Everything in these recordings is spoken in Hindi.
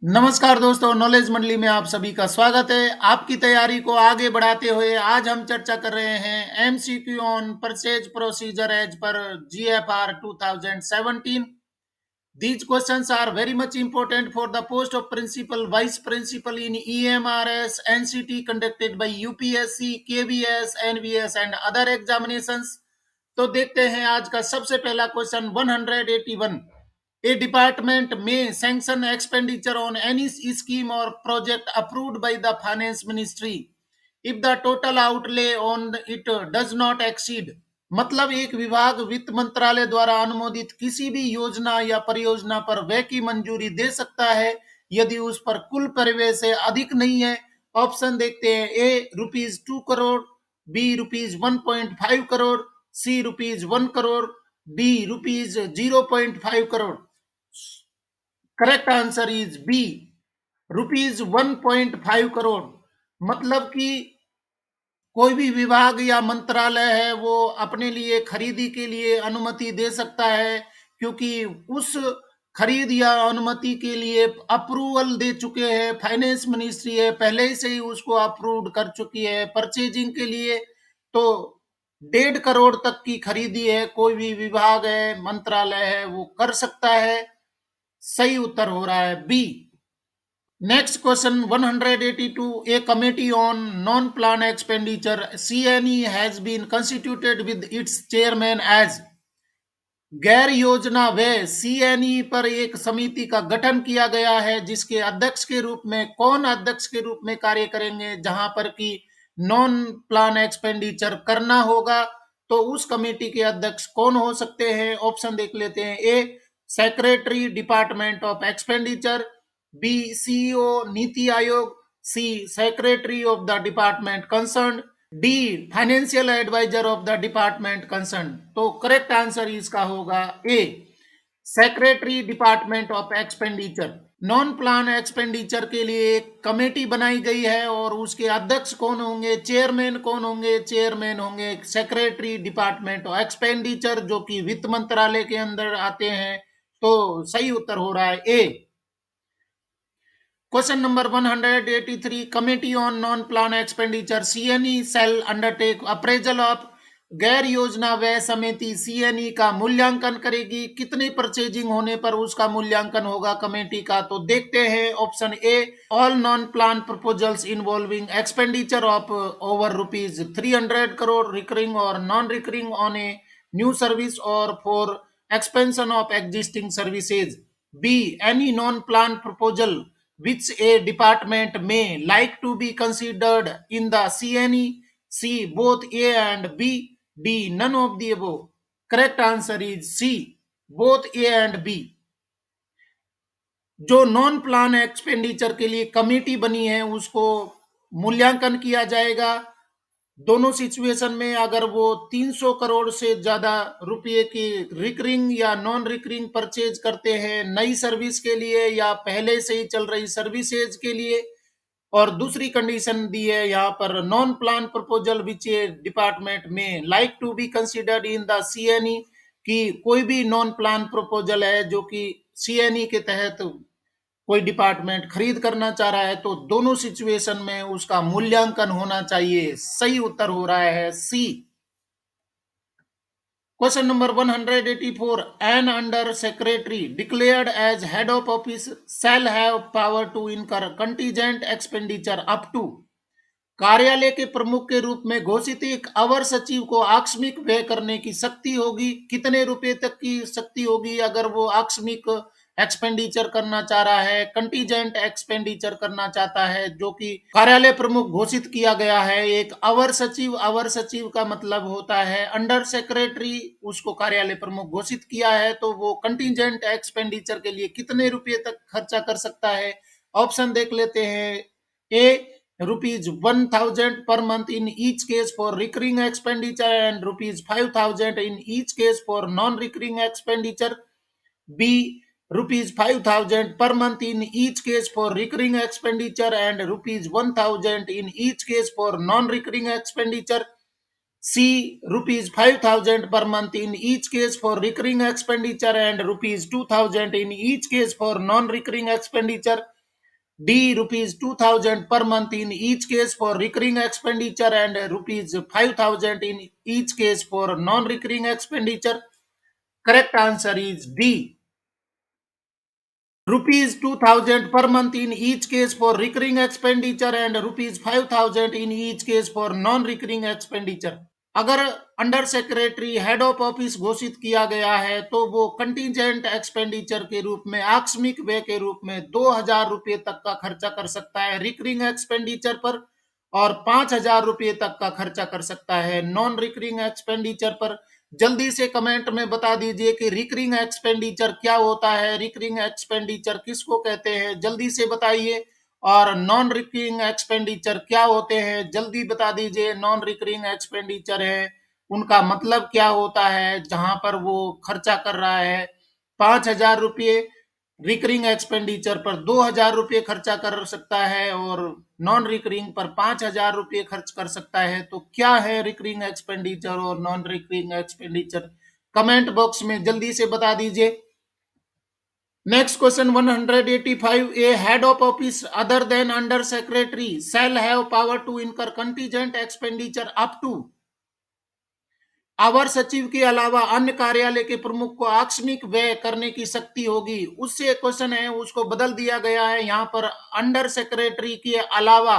नमस्कार दोस्तों, नॉलेज मंडली में आप सभी का स्वागत है। आपकी तैयारी को आगे बढ़ाते हुए आज हम चर्चा कर रहे हैं MCQ on purchase procedure as per GFR 2017। These questions are very much important for the post of principal, vice principal in EMRS, NCT conducted by UPSC, KVS, NVS and other examinations। तो देखते हैं आज का सबसे पहला question 181। A department may sanction expenditure on any scheme or project approved by the finance ministry if the total outlay on it does not exceed। मतलब एक विभाग वित्त मंत्रालय द्वारा अनुमोदित किसी भी योजना या परियोजना पर व्यय की मंजूरी दे सकता है यदि उस पर कुल परिव्यय से अधिक नहीं है। ऑप्शन देखते हैं। A ₹2 crore, B ₹1.5 crore, C ₹1 crore, D ₹0.5 crore. Correct answer is B, ₹1.5 crore. मतलब कि कोई भी विभाग या मंत्रालय है वो अपने लिए खरीदी के लिए अनुमति दे सकता है, क्योंकि उस खरीद या अनुमति के लिए अप्रूवल दे चुके हैं। फाइनेंस मिनिस्ट्री है पहले से ही उसको अप्रूव कर चुकी है परचेजिंग के लिए। तो 1.5 करोड़ तक की खरीदी है, कोई भी विभाग है मंत्रालय है वो कर सकता है। सही उत्तर हो रहा है B. Next question 182. A committee on non-plan expenditure CNE has been constituted with its chairman as। गैर योजना व्यय सीएनई पर एक समिति का गठन किया गया है जिसके अध्यक्ष के रूप में कौन अध्यक्ष के रूप में कार्य करेंगे, जहां पर कि नॉन प्लान एक्सपेंडिचर करना होगा। तो उस कमेटी के अध्यक्ष कौन हो सकते हैं? ऑप्शन देख लेते हैं। A secretary department of expenditure, B CEO NITI Aayog, C secretary of the department concern, D financial adviser of the department concern. तो करेक्ट आंसर इसका होगा A secretary department of expenditure. Non plan expenditure के लिए एक कमेटी बनाई गई है और उसके अध्यक्ष कौन होंगे, चेयरमैन कौन होंगे? चेयरमैन होंगे सेक्रेटरी डिपार्टमेंट ऑफ एक्सपेंडिचर, जो कि वित्त मंत्रालय के अंदर आते हैं। तो सही उत्तर हो रहा है ए। Question number 183. Committee on Non-Plan Expenditure CNE shall undertake appraisal of। गैर योजना व्यय समिति सीएनई का मूल्यांकन करेगी। कितनी परचेजिंग होने पर उसका मूल्यांकन होगा कमेटी का? तो देखते हैं। Option A all non plan proposals involving expenditure of over ₹300 crore recurring और non recurring on a new service और for expansion of existing services. B any non plan proposal which a department may like to be considered in the CNE, C both A and B, D none of the above। Correct answer is C both A and B। जो नॉन प्लान एक्सपेंडिचर के लिए कमेटी बनी है उसको मूल्यांकन किया जाएगा। दोनों सिचुएशन में अगर वो 300 करोड़ से ज्यादा रुपए की रिकरिंग या नॉन रिकरिंग परचेज करते हैं नई सर्विस के लिए या पहले से ही चल रही सर्विसेज के लिए। और दूसरी कंडीशन दी है यहाँ पर non plan proposal which a department में like to be considered in the CNE, कि कोई भी नॉन प्लान प्रपोजल है जो कि सीएनई के तहत कोई डिपार्टमेंट खरीद करना चाह रहा है, तो दोनों सिचुएशन में उसका मूल्यांकन होना चाहिए। सही उत्तर हो रहा है C. Question number 184। An under secretary declared as head of office shall have power to incur contingent expenditure up to. कार्यालय के प्रमुख के रूप में घोषित एक अवर सचिव को आकस्मिक व्यय करने की शक्ति होगी। कितने रुपए तक की शक्ति होगी अगर वो आकस्मिक एक्सपेंडिचर करना चाह रहा है, कंटीजेंट एक्सपेंडिचर करना चाहता है, जो कि कार्यालय प्रमुख घोषित किया गया है। एक अवर सचिव, अवर सचिव का मतलब होता है अंडर सेक्रेटरी, उसको कार्यालय प्रमुख घोषित किया है, तो वो कंटीजेंट एक्सपेंडिचर के लिए कितने रुपए तक खर्चा कर सकता है? ऑप्शन देख लेते हैं। ए ₹1,000 per month in each case for recurring expenditure and ₹5,000 in each case for non-recurring expenditure। B ₹5,000 per month in each case for recurring expenditure and ₹1,000 in each case for non-recurring expenditure। C ₹5,000 per month in each case for recurring expenditure and ₹2,000 in each case for non-recurring expenditure। D. Rupees 2,000 per month in each case for recurring expenditure and rupees 5,000 in each case for non-recurring expenditure. Correct answer is D. Rupees 2,000 per month in each case for recurring expenditure and rupees 5,000 in each case for non-recurring expenditure. अगर under secretary head of office घोषित किया गया है तो वो कंटीजेंट एक्सपेंडिचर के रूप में आकस्मिक व्यय के रूप में 2,000 रुपए तक का खर्चा कर सकता है रिकरिंग एक्सपेंडिचर पर और 5,000 रुपए तक का खर्चा कर सकता है नॉन रिकरिंग एक्सपेंडिचर पर। जल्दी से कमेंट में बता दीजिए कि रिकरिंग एक्सपेंडिचर क्या होता है, रिकरिंग एक्सपेंडिचर किसको कहते हैं, जल्दी से बताइए। और नॉन रिकरिंग एक्सपेंडिचर क्या होते हैं, जल्दी बता दीजिए। नॉन रिकरिंग एक्सपेंडिचर है उनका मतलब क्या होता है, जहां पर वो खर्चा कर रहा है 5,000 रुपये, रिकरिंग एक्सपेंडिचर पर 2,000 रुपये खर्चा कर सकता है और नॉन रिकरिंग पर 5,000 रुपये खर्च कर सकता है। तो क्या है रिकरिंग एक्सपेंडिचर और non recurring expenditure, comment box में जल्दी से बता दीजिए। Next question 185, A head of office other than under secretary shall have power to incur contingent expenditure up to. अवर सचिव के अलावा अन्य कार्यालय के प्रमुख को आकस्मिक व्यय करने की शक्ति होगी। उससे क्वेश्चन है उसको बदल दिया गया है, यहाँ पर अंडर सेक्रेटरी के अलावा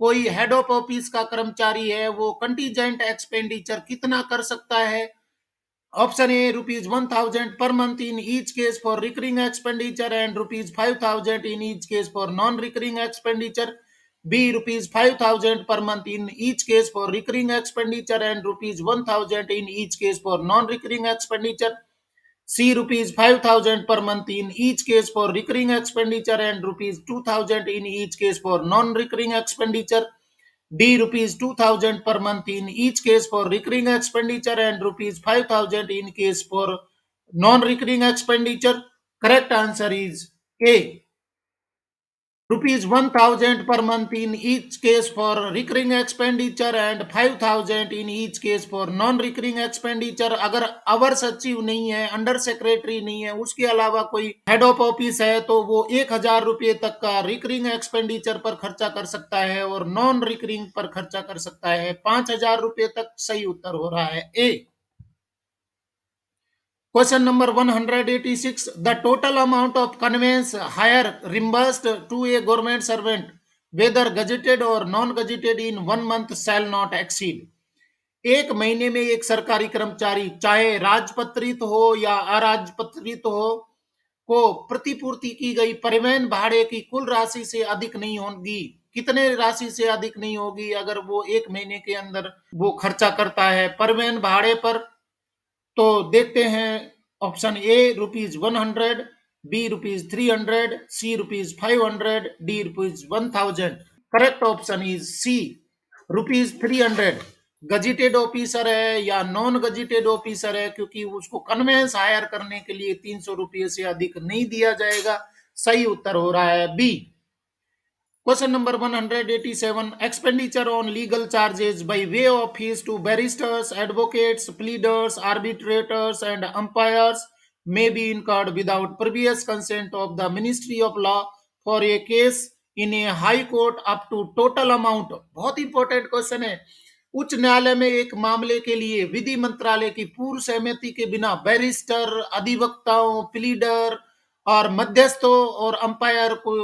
कोई हेड ऑफ ऑफिस का कर्मचारी है वो कंटीजेंट एक्सपेंडिचर कितना कर सकता है। Option A rupees 1,000 per month in each case for recurring expenditure and rupees 5,000 in each case for non-recurring expenditure. B. Rupees 5,000 per month in each case for recurring expenditure and rupees 1,000 in each case for non-recurring expenditure. C. Rupees 5,000 per month in each case for recurring expenditure and rupees 2,000 in each case for non-recurring expenditure. D. Rupees 2,000 per month in each case for recurring expenditure and rupees 5,000 in case for non-recurring expenditure. Correct answer is A. Rupees 1,000 per month in each case for recurring expenditure and 5,000 in each case for non-recurring expenditure। अगर अवर सचिव नहीं है, अंडर सेक्रेटरी नहीं है, उसके अलावा कोई हेड ऑफ ऑफिस है तो वो 1,000 रुपये तक का रिकरिंग एक्सपेंडिचर पर खर्चा कर सकता है और नॉन रिकरिंग पर खर्चा कर सकता है 5,000 रुपये तक। सही उत्तर हो रहा है ए। Question number 186. The total amount of conveyance hire reimbursed to a government servant, whether gazetted or non-gazetted, in 1 month shall not exceed. एक महीने में एक सरकारी कर्मचारी चाहे राजपत्रित हो या अराजपत्रित हो को प्रतिपूर्ति की गई परिवहन भाड़े की कुल राशि से अधिक नहीं होगी। कितने राशि से अधिक नहीं होगी अगर वो एक महीने के अंदर वो खर्चा करता है परिवहन भाड़े पर। तो देखते हैं option A rupees 100, B rupees 300, C rupees 500, D rupees 1,000। Correct option is C, rupees 300। Gazetted officer है या नॉन गजिटेड ऑफिसर है, क्योंकि उसको कन्वेंस हायर करने के लिए 300 रुपये से अधिक नहीं दिया जाएगा। सही उत्तर हो रहा है B. Question number 187. Expenditure on legal charges by way of fees to barristers, advocates, pleaders, arbitrators, and umpires may be incurred without previous consent of the Ministry of Law for a case in a high court up to total amount। बहुत इंपॉर्टेंट क्वेश्चन है। उच्च न्यायालय में एक मामले के लिए विधि मंत्रालय की पूर्व सहमति के बिना बैरिस्टर, अधिवक्ताओं, प्लीडर और मध्यस्थों और अंपायर को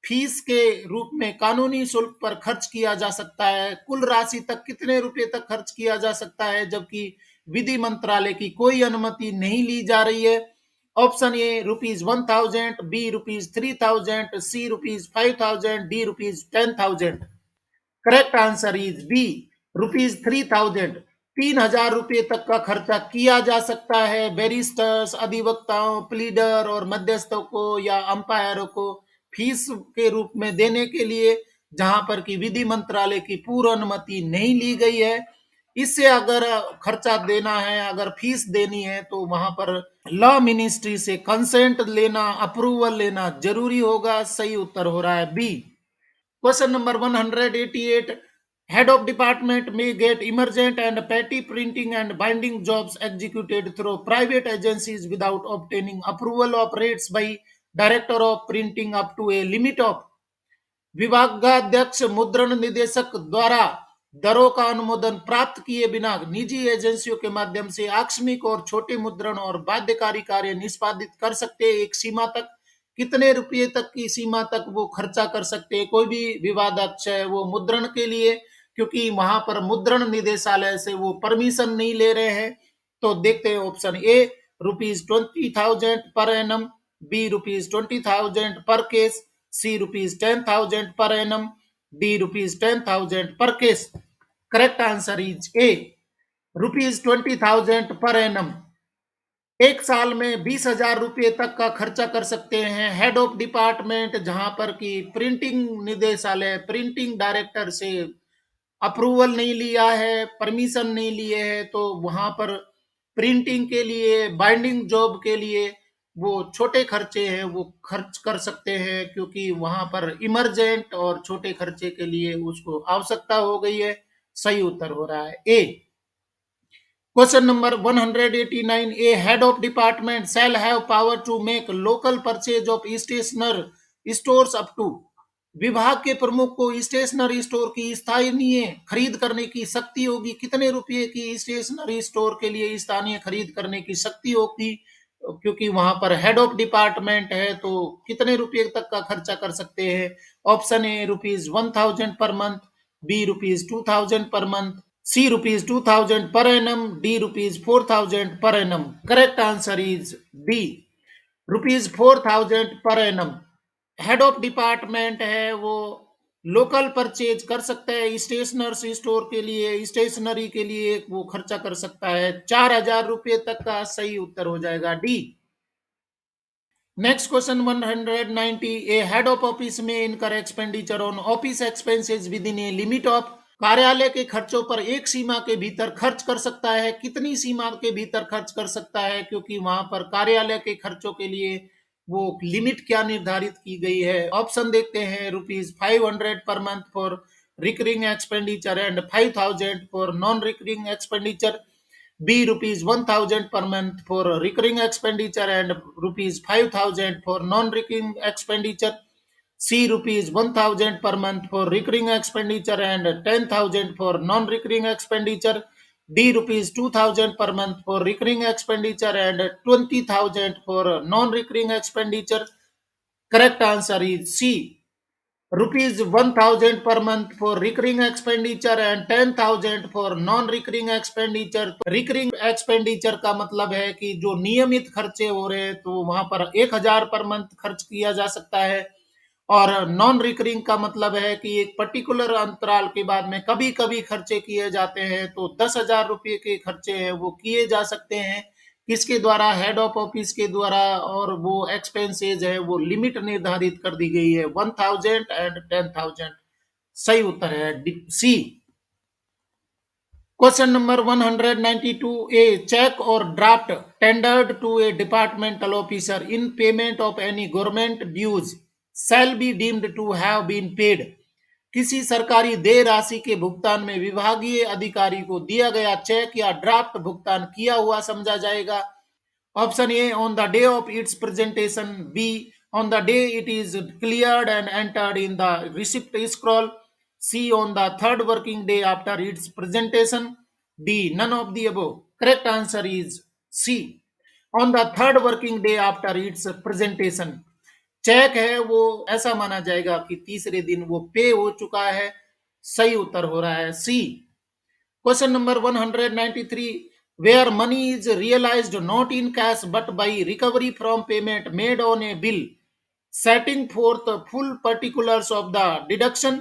फीस के रूप में कानूनी शुल्क पर खर्च किया जा सकता है। कुल राशि तक कितने रुपए तक खर्च किया जा सकता है, जबकि विधि मंत्रालय की कोई अनुमति नहीं ली जा रही है। Option A rupees 1,000, B rupees 3,000, C rupees 5,000, D rupees 10,000। Correct answer is B, rupees 3,000। 3,000 रुपये तक का खर्चा किया जा सकता है बैरिस्टर्स, अधिवक्ताओं, प्लीडर और मध्यस्थों को या अंपायरों को फीस के रूप में देने के लिए, जहां पर कि विधि मंत्रालय की पूर्व अनुमति नहीं ली गई है। इससे अगर खर्चा देना है, अगर फीस देनी है, तो वहां पर लॉ मिनिस्ट्री से कंसेंट लेना, अप्रूवल लेना जरूरी होगा। सही उत्तर हो रहा है B. Question number 188. Head of department may get emergent and petty printing and binding jobs executed through private agencies without obtaining approval of rates by director of printing up to a limit of। विभागाध्यक्ष मुद्रण निदेशक द्वारा दरों का अनुमोदन प्राप्त किए बिना निजी एजेंसियों के माध्यम से आकस्मिक और छोटे मुद्रण और बाध्यकारी कार्य निष्पादित कर सकते हैं। एक सीमा तक कितने रुपये तक की सीमा तक वो खर्चा कर सकते हैं। कोई भी विवादाध्यक्ष है वो मुद्रण के लिए, क्योंकि वहां पर मुद्रण निदेशालय से वो परमिशन नहीं ले रहे हैं। तो देखते हैं ऑप्शन ए ₹20,000 पर एनम, बी ₹20,000 पर case, C ₹10,000 per annum, D ₹10,000 per case. Correct answer is A, ₹20,000 per annum। एक साल में 20,000 रुपये तक का खर्चा कर सकते हैं। हेड ऑफ डिपार्टमेंट, जहां पर की प्रिंटिंग निदेशालय प्रिंटिंग डायरेक्टर से अप्रूवल नहीं लिया है, परमिशन नहीं लिए है, तो वहां पर प्रिंटिंग के लिए, बाइंडिंग जॉब के लिए वो छोटे खर्चे हैं वो खर्च कर सकते हैं, क्योंकि वहां पर इमरजेंट और छोटे खर्चे के लिए उसको आवश्यकता हो गई है। सही उत्तर हो रहा है A. Question number 189, A head of department shall have power to make local purchase of stationery stores up to. विभाग के प्रमुख को स्टेशनरी स्टोर की स्थानीय खरीद करने की शक्ति होगी। कितने रुपए की स्टेशनरी स्टोर के लिए स्थानीय खरीद करने की शक्ति होगी, क्योंकि वहां पर हेड ऑफ डिपार्टमेंट है, तो कितने रुपए तक का खर्चा कर सकते हैं। Option A ₹1,000 per month, B ₹2,000 per month, C ₹2,000 per annum, D ₹4,000 per annum। Correct answer is D, ₹4,000 per annum। Head of department है वो लोकल परचेज कर सकता है, स्टेशनरी स्टोर के लिए, स्टेशनरी के लिए वो खर्चा कर सकता है 4,000 रुपये तक का। सही उत्तर हो जाएगा D. Next question 190, A head of office में इनकर expenditure on office expenses with in a limit of. कार्यालय के खर्चों पर एक सीमा के भीतर खर्च कर सकता है। कितनी सीमा के भीतर खर्च कर सकता है, क्योंकि वहां पर कार्यालय के खर्चों के लिए वो लिमिट क्या निर्धारित की गई है। ऑप्शन देखते हैं, ₹500 per month for recurring expenditure and 5,000 for non recurring expenditure, B ₹1,000 per month for recurring expenditure and ₹5,000 for non-recurring expenditure, C ₹1,000 per month for recurring expenditure and 10,000 for non-recurring expenditure, D ₹2,000 per month for recurring expenditure and 20,000 for non-recurring expenditure। Correct answer is C, ₹1,000 per month for recurring expenditure and 10,000 for non-recurring expenditure। Recurring expenditure का मतलब है कि जो नियमित खर्चे हो रहे हैं, तो वहां पर 1,000 पर मंथ खर्च किया जा सकता है। और नॉन रिकरिंग का मतलब है कि एक पर्टिकुलर अंतराल के बाद में कभी कभी खर्चे किए जाते हैं, तो 10,000 रुपये के खर्चे हैं वो किए जा सकते हैं। किसके द्वारा? हेड ऑफ ऑफिस के द्वारा। और वो एक्सपेंसेज है वो लिमिट निर्धारित कर दी गई है 1,000 एंड 10,000। सही उत्तर है C. Question number 192, a cheque और draft tendered to a departmental officer in payment of any government dues shall be deemed to have been paid. किसी सरकारी देय राशि के भुगतान में विभागीय अधिकारी को दिया गया चेक या ड्राफ्ट भुगतान किया हुआ समझा जाएगा। Option A on the day of its presentation, B on the day it is cleared and entered in the receipt scroll, C on the third working day after its presentation, D none of the above. Correct answer is C, on the third working day after its presentation. Cheque है वो ऐसा माना जाएगा कि तीसरे दिन वो पे हो चुका है। सही उत्तर हो रहा है C. Question number 193, where money is realized not in cash but by recovery from payment made on a bill, setting forth full particulars of the deduction।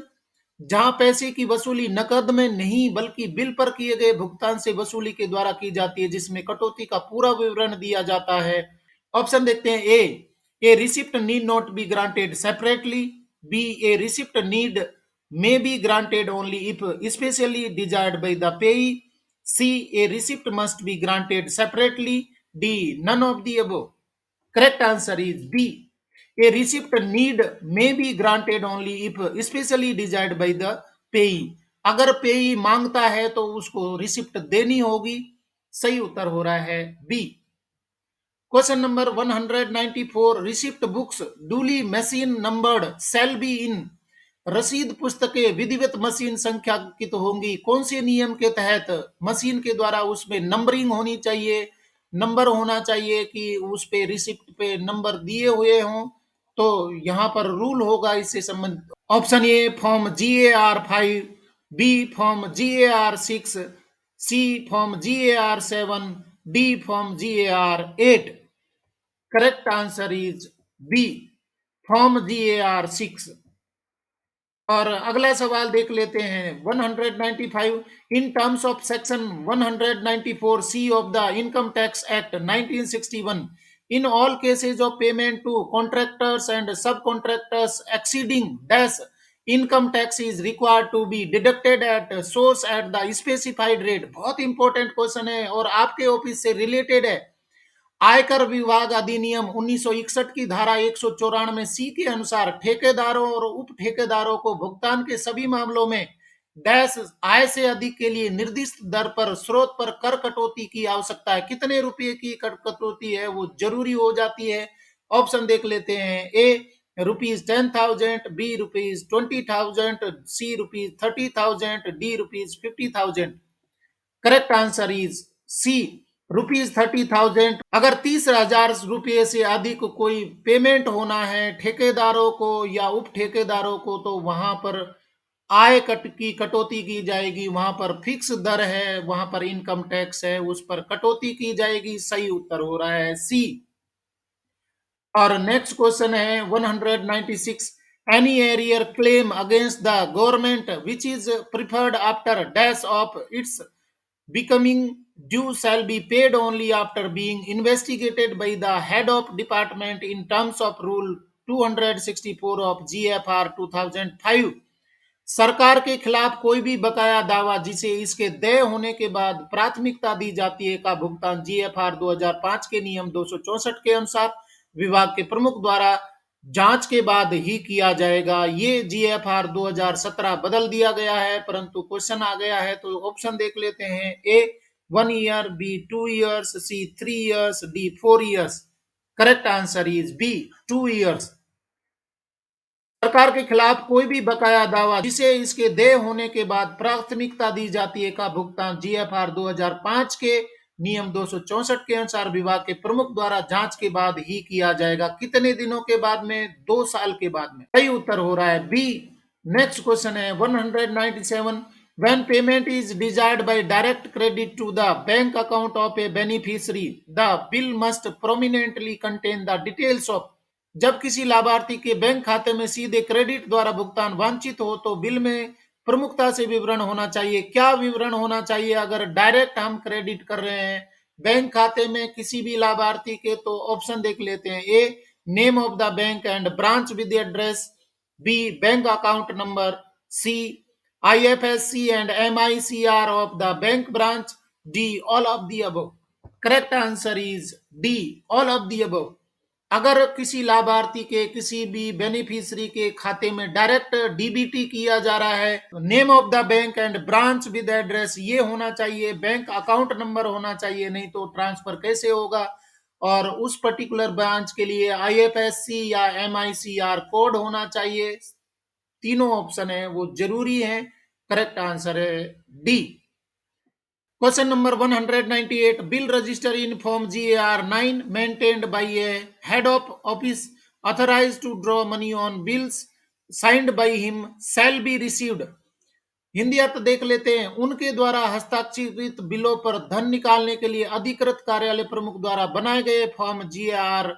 जहां पैसे की वसूली नकद में नहीं बल्कि बिल पर किए गए भुगतान से वसूली के द्वारा की जाती है, जिसमें कटौती का पूरा विवरण दिया जाता है। ऑप्शन देखते हैं, A receipt need not be granted separately, B A receipt need may be granted only if especially desired by the payee, C a receipt must be granted separately, D none of the above। Correct answer is B, a receipt need may be granted only if especially desired by the payee। अगर पेई मांगता है तो उसको रिसिप्ट देनी होगी। सही उत्तर हो रहा है B. Question number 194, receipt books duly machine numbered shall be in रसीद पुस्तकें विधिवत मशीन संख्याकित होंगी। कौन से नियम के तहत? मशीन के द्वारा उसमें नंबरिंग होनी चाहिए, नंबर होना चाहिए कि उस पे रिसिप्ट पे नंबर दिए हुए हों। तो यहाँ पर रूल होगा इससे संबंधित। Option A form GAR 5, B form GAR 6, C form GAR 7, D form GAR 8। Correct answer is B, form GAR 6। और अगला सवाल देख लेते हैं 195। In terms of section 194C of the income tax act 1961, in all cases of payment to contractors and sub contractors exceeding dash income tax is required to be deducted at source at the specified rate. बहुत इंपॉर्टेंट क्वेश्चन है और आपके ऑफिस से रिलेटेड है। आयकर विभाग अधिनियम 1961 की धारा 194C के अनुसार ठेकेदारों और उप ठेकेदारों को भुगतान के सभी मामलों में डैश आय से अधिक के लिए निर्दिष्ट दर पर स्रोत पर कर कटौती की आवश्यकता है। कितने रुपए की कर कटौती है वो जरूरी हो जाती है। ऑप्शन देख लेते हैं। A ₹10,000, B ₹20,000, C ₹30,000, D ₹50,000। Correct answer is C, ₹30,000। अगर 30,000 से अधिक कोई पेमेंट होना है ठेकेदारों को या उप ठेकेदारों को तो वहां पर आय कट की कटौती की जाएगी। वहां पर फिक्स दर है, वहां पर इनकम टैक्स है, उस पर कटौती की जाएगी। सही उत्तर हो रहा है सी। और नेक्स्ट क्वेश्चन है 196। Any arrear claim against the government which is preferred after dash of its becoming due shall be paid only after being investigated by the head of department in terms of rule 264 of GFR 2005। सरकार के खिलाफ कोई भी बकाया दावा जिसे इसके देय होने के बाद प्राथमिकता दी जाती है का भुगतान GFR 2005 के नियम 264 के अनुसार विभाग के प्रमुख द्वारा जांच के बाद ही किया जाएगा। ये GFR 2017 बदल दिया गया है, परंतु क्वेश्चन आ गया है तो ऑप्शन देख लेते हैं। A 1 year, B 2 years, C 3 years, D 4 years. Correct answer is B, 2 years. सरकार के खिलाफ कोई भी बकाया दावा जिसे इसके देय होने के बाद प्राथमिकता दी जाती है का भुगतान GFR 2005 के नियम 264 के अनुसार विभाग के प्रमुख द्वारा जांच के बाद ही किया जाएगा। कितने दिनों के बाद में? 2 साल के बाद में। सही उत्तर हो रहा है बी। नेक्स्ट क्वेश्चन है 197। When payment is desired by direct credit to the bank account of a beneficiary, the bill must prominently contain the details of। जब किसी लाभार्थी के बैंक खाते में सीधे क्रेडिट द्वारा भुगतान वांछित हो तो बिल में प्रमुखता से विवरण होना चाहिए। क्या विवरण होना चाहिए? अगर डायरेक्ट हम क्रेडिट कर रहे हैं बैंक खाते में किसी भी लाभार्थी के तो ऑप्शन देख लेते हैं। A name of the bank and branch with address, B bank account number, C IFSC and MICR of the bank branch, D all of the above. Correct answer is D, all of the above. अगर किसी लाभार्थी के किसी भी बेनिफिशियरी के खाते में डायरेक्ट डीबीटी किया जा रहा है, name of the bank and branch with address ये होना चाहिए, बैंक अकाउंट नंबर होना चाहिए, नहीं तो ट्रांसफर कैसे होगा। और उस पर्टिकुलर ब्रांच के लिए IFSC या MICR कोड होना चाहिए। तीनों ऑप्शन है वो जरूरी है। करेक्ट आंसर है D. Question number 198. Bill register in form GAR 9 maintained by a head of office authorized to draw money on bills signed by him shall be received। Hindi अर्थ देख लेते हैं। उनके द्वारा हस्ताक्षरित बिलों पर धन निकालने के लिए अधिकृत कार्यालय प्रमुख द्वारा बनाए गए फॉर्म GAR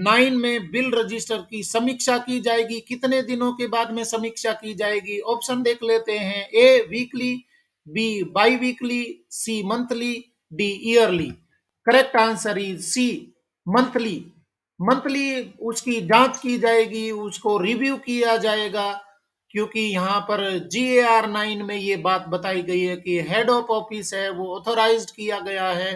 9 में बिल रजिस्टर की समीक्षा की जाएगी। कितने दिनों के बाद में समीक्षा की जाएगी? ऑप्शन देख लेते हैं। A weekly, B biweekly, C monthly, D yearly. Correct answer is C, monthly. Monthly उसकी जांच की जाएगी, उसको रिव्यू किया जाएगा, क्योंकि यहाँ पर GAR 9 में ये बात बताई गई है कि हेड ऑफ ऑफिस है वो ऑथोराइज्ड किया गया है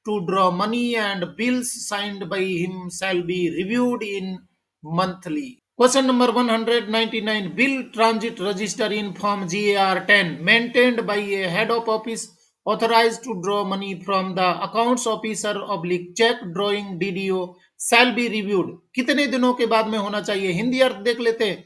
to draw money and bills signed by him shall be reviewed in monthly. Question number 199. Bill transit register in form GAR 10 maintained by a head of office authorized to draw money from the accounts officer oblique check drawing DDO shall be reviewed। कितने दिनों के बाद में होना चाहिए? हिंदी अर्थ देख लेते हैं।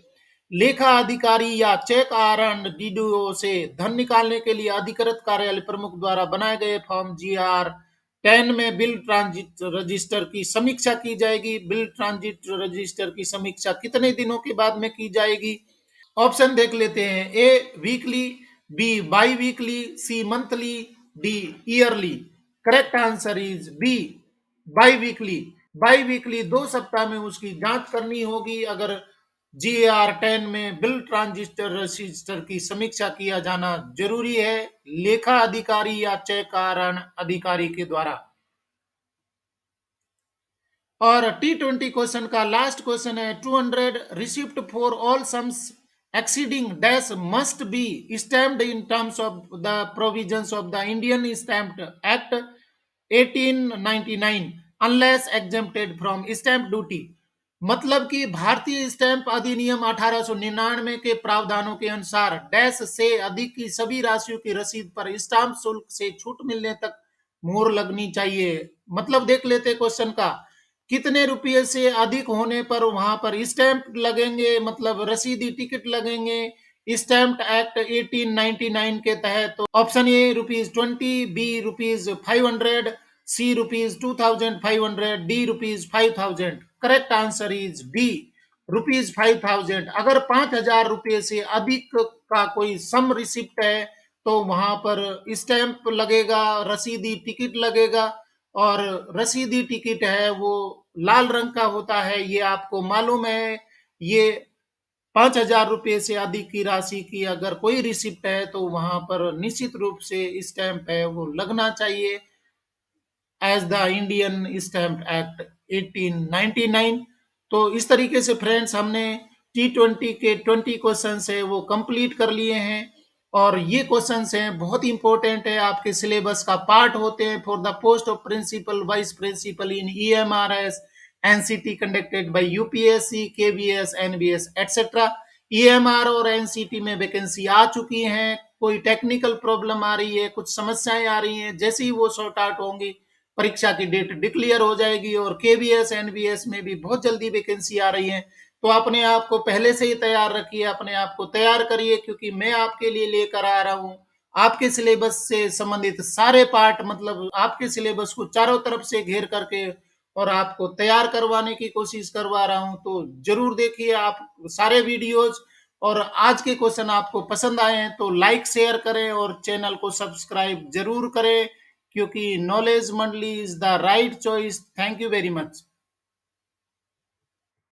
लेखा अधिकारी या चेक आर डीडीओ से धन निकालने के लिए अधिकृत कार्यालय प्रमुख द्वारा बनाए गए फॉर्म GR-10 में बिल ट्रांजिट रजिस्टर की समीक्षा की जाएगी। बिल ट्रांजिट रजिस्टर की समीक्षा कितने दिनों के बाद में की जाएगी? ऑप्शन देख लेते हैं। A weekly, B biweekly, C monthly, D yearly. Correct answer is B, biweekly. Biweekly 2 सप्ताह में उसकी जांच करनी होगी। अगर GR-10 में बिल ट्रांजिस्टर रजिस्टर की समीक्षा किया जाना जरूरी है लेखा अधिकारी या चयकारण अधिकारी के द्वारा। और T20 क्वेश्चन का लास्ट क्वेश्चन है 200 receipt for all sums exceeding dash must be stamped in terms of the provisions of the Indian Stamp Act 1899 unless exempted from stamp duty। मतलब कि भारतीय स्टैंप अधिनियम 1899 के प्रावधानों के अनुसार डैश से अधिक की सभी राशियों की रसीद पर स्टाम्प शुल्क से छूट मिलने तक मोहर लगनी चाहिए। मतलब देख लेते क्वेश्चन का, कितने रुपये से अधिक होने पर वहां पर स्टैंप लगेंगे, मतलब रसीदी टिकट लगेंगे स्टैंप एक्ट 1899 के तहत। तो option A ₹20, B ₹500, C ₹2500, D ₹5000। Correct answer is B, ₹5000। अगर 5000 रुपये से अधिक का कोई सम रिसिप्ट है तो वहां पर स्टैंप लगेगा, रसीदी टिकट लगेगा। और रसीदी टिकट है वो लाल रंग का होता है, ये आपको मालूम है। ये 5000 रुपये से अधिक की राशि की अगर कोई रिसिप्ट है तो वहां पर निश्चित रूप से स्टैंप है वो लगना चाहिए as the Indian stamp act 1899। तो इस तरीके से फ्रेंड्स हमने T20 के 20 क्वेश्चन है वो कंप्लीट कर लिए हैं। और ये क्वेश्चन हैं बहुत इंपॉर्टेंट है, आपके सिलेबस का पार्ट होते हैं for the post of principal vice principal in EMRS NCT conducted by UPSC KVS NBS etcetera. EMR और NCT में वैकेंसी आ चुकी हैं, कोई टेक्निकल प्रॉब्लम आ रही है, कुछ समस्याएं आ रही हैं, जैसे ही वो सॉर्ट आउट होंगी परीक्षा की डेट डिक्लेयर हो जाएगी। और KVS NBS में भी बहुत जल्दी वैकेंसी आ रही है। तो अपने आप को पहले से ही तैयार रखिए, अपने आप को तैयार करिए, क्योंकि मैं आपके लिए लेकर आ रहा हूँ आपके सिलेबस से संबंधित सारे पार्ट, मतलब आपके सिलेबस को चारों तरफ से घेर करके और आपको तैयार करवाने की कोशिश करवा रहा हूं। तो जरूर देखिए आप सारे वीडियोज। और आज के क्वेश्चन आपको पसंद आए हैं तो लाइक शेयर करें और चैनल को सब्सक्राइब जरूर करें, क्योंकि नॉलेज मंडली is the right choice. Thank you very much.